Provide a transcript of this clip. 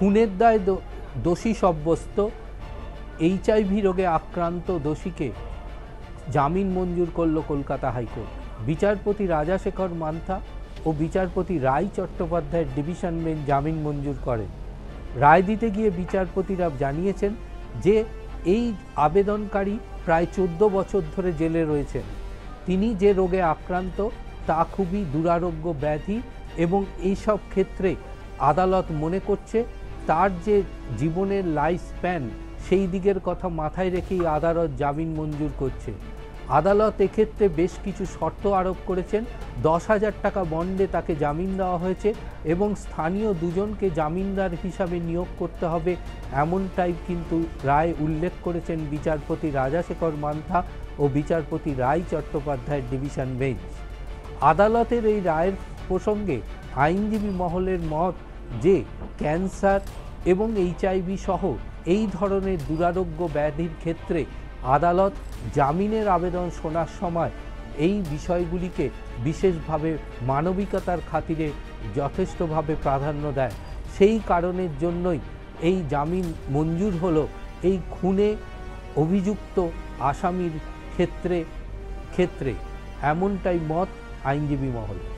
খুনের দায় দোষী সাব্যস্ত, এইচআইভি রোগে আক্রান্ত দোষীকে জামিন মঞ্জুর করল কলকাতা হাইকোর্ট। বিচারপতি রাজাশেখর মান্থা ও বিচারপতি রায় চট্টোপাধ্যায়ের ডিভিশন বেঞ্চ জামিন মঞ্জুর করেন। রায় দিতে গিয়ে বিচারপতিরা জানিয়েছেন যে এই আবেদনকারী প্রায় 14 বছর ধরে জেলে রয়েছেন। তিনি যে রোগে আক্রান্ত তা খুবই দুরারোগ্য ব্যাধি এবং এইসব ক্ষেত্রে আদালত মনে করছে তার যে জীবনের লাইফ স্প্যান সেই দিকের কথা মাথায় রেখেই আদালত জামিন মঞ্জুর করছে। আদালত এক্ষেত্রে বেশ কিছু শর্ত আরোপ করেছেন। 10,000 টাকা বন্ডে তাকে জামিন দেওয়া হয়েছে এবং স্থানীয় দুজনকে জামিনদার হিসাবে নিয়োগ করতে হবে, এমনটাই কিন্তু রায় উল্লেখ করেছেন বিচারপতি রাজাশেখর মান্থা ও বিচারপতি রায় চট্টোপাধ্যায়ের ডিভিশন বেঞ্চ। আদালতের এই রায়ের প্রসঙ্গে আইনজীবী মহলের মত যে ক্যান্সার এবং এইচআইভি সহ এই ধরনের দুরারোগ্য ব্যাধির ক্ষেত্রে আদালত জামিনের আবেদন শোনার সময় এই বিষয়গুলিকে বিশেষভাবে মানবিকতার খাতিরে যথেষ্টভাবে প্রাধান্য দেয়। সেই কারণের জন্যই এই জামিন মঞ্জুর হলো এই খুনে অভিযুক্ত আসামির ক্ষেত্রে এমনটাই মত আইনজীবী মহল।